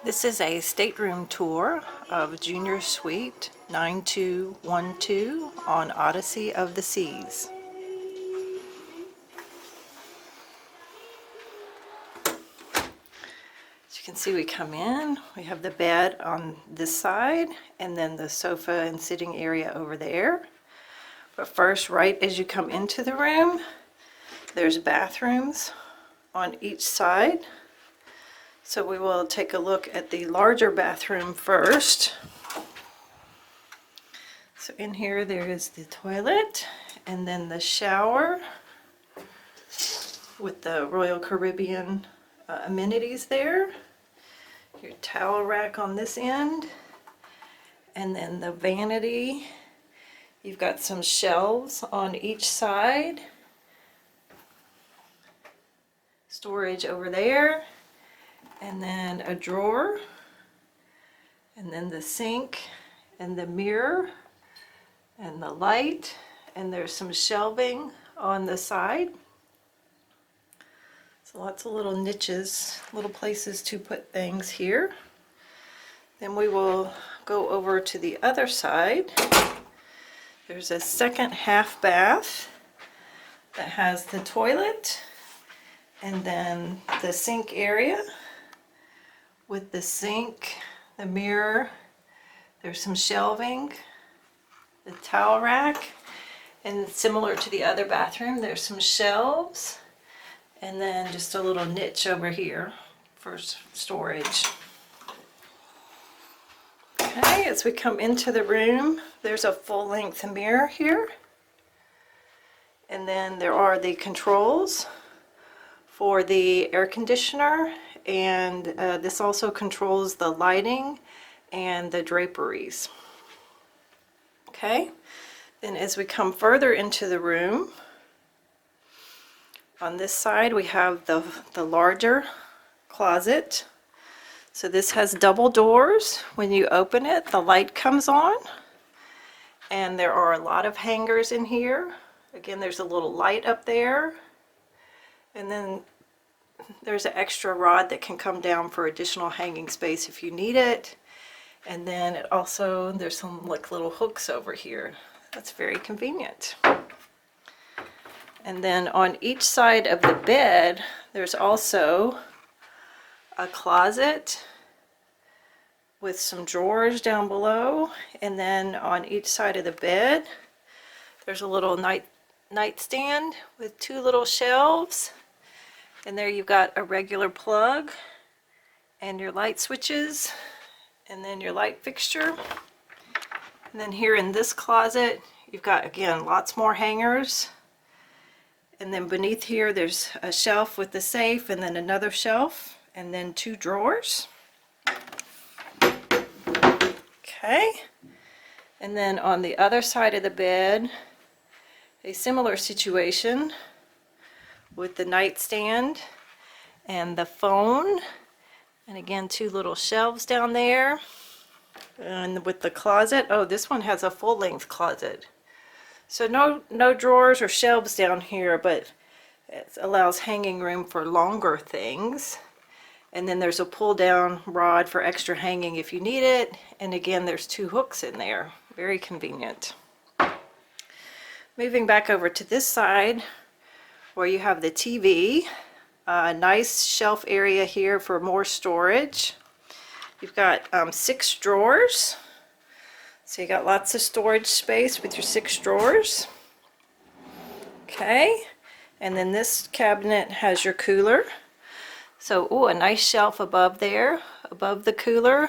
This is a stateroom tour of Junior Suite 9212 on Odyssey of the Seas. As you can see, we come in, we have the bed on this side and then the sofa and sitting area over there. But first, right as you come into the room, there's bathrooms on each side. So we will take a look at the larger bathroom first. So in here there is the toilet and then the shower with the Royal Caribbean amenities there. Your towel rack on this end, and then the vanity. You've got some shelves on each side. Storage over there. And then a drawer, and then the sink, and the mirror, and the light, and there's some shelving on the side. So lots of little niches, little places to put things here. Then we will go over to the other side. There's a second half bath that has the toilet, and then the sink area. With the sink, the mirror, there's some shelving, the towel rack, and similar to the other bathroom, there's some shelves, and then just a little niche over here for storage. Okay, as we come into the room, there's a full-length mirror here, and then there are the controls for the air conditioner, and this also controls the lighting and the draperies. Okay, then as we come further into the room, on this side we have the larger closet. So this has double doors. When you open it, the light comes on, and there are a lot of hangers in here. Again, there's a little light up there, and then there's an extra rod that can come down for additional hanging space if you need it. And then it also, there's some like little hooks over here. That's very convenient. And then on each side of the bed, there's also a closet with some drawers down below. And then on each side of the bed, there's a little nightstand with two little shelves. And there you've got a regular plug and your light switches, and then your light fixture. And then here in this closet, you've got, again, lots more hangers. And then beneath here, there's a shelf with the safe, and then another shelf, and then two drawers. Okay. And then on the other side of the bed, a similar situation with the nightstand and the phone, and again two little shelves down there. And with the closet, oh, this one has a full-length closet, so no drawers or shelves down here, but it allows hanging room for longer things. And then there's a pull down rod for extra hanging if you need it, and again there's two hooks in there, very convenient. Moving back over to this side, where you have the TV, a nice shelf area here for more storage. You've got 6 drawers, so you got lots of storage space with your 6 drawers. Okay, and then this cabinet has your cooler. So, oh, a nice shelf above there, above the cooler,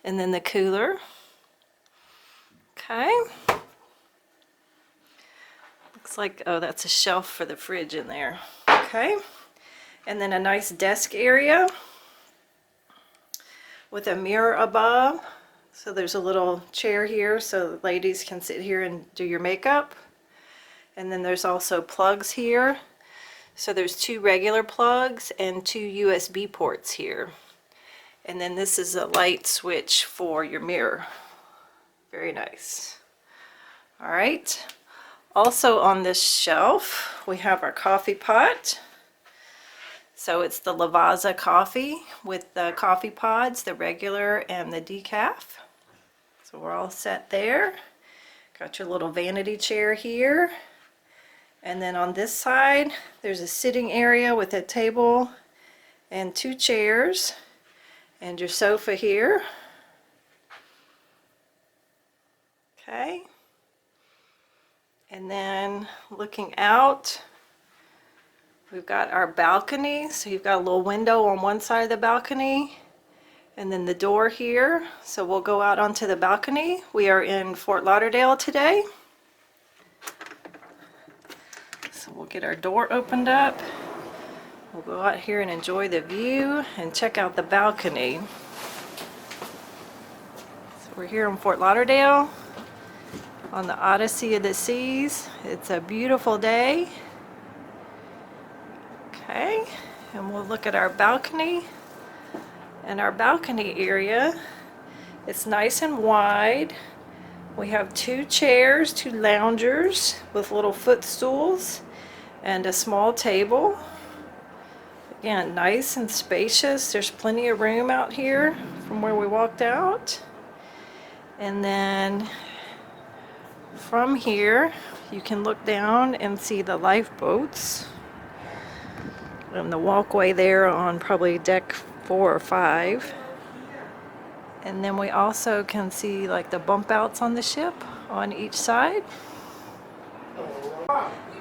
and then the cooler. Okay. Looks like, oh, that's a shelf for the fridge in there. Okay. And then a nice desk area with a mirror above. So there's a little chair here so ladies can sit here and do your makeup. And then there's also plugs here. So there's 2 regular plugs and 2 USB ports here. And then this is a light switch for your mirror. Very nice. All right. Also on this shelf, we have our coffee pot. So it's the Lavazza coffee with the coffee pods, the regular and the decaf. So we're all set there. Got your little vanity chair here. And then on this side, there's a sitting area with a table and 2 chairs and your sofa here. Okay. And then looking out, we've got our balcony. So you've got a little window on one side of the balcony and then the door here. So we'll go out onto the balcony. We are in Fort Lauderdale today. So we'll get our door opened up. We'll go out here and enjoy the view and check out the balcony. So we're here in Fort Lauderdale on the Odyssey of the Seas. It's a beautiful day. Okay, and we'll look at our balcony. And our balcony area, it's nice and wide. We have 2 chairs, 2 loungers with little footstools and a small table. Again, nice and spacious. There's plenty of room out here from where we walked out. And then from here, you can look down and see the lifeboats. And the walkway there on probably deck 4 or 5. And then we also can see like the bump outs on the ship on each side.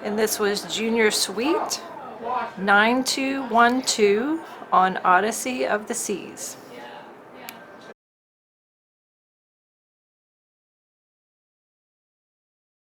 And this was Junior Suite 9212 on Odyssey of the Seas.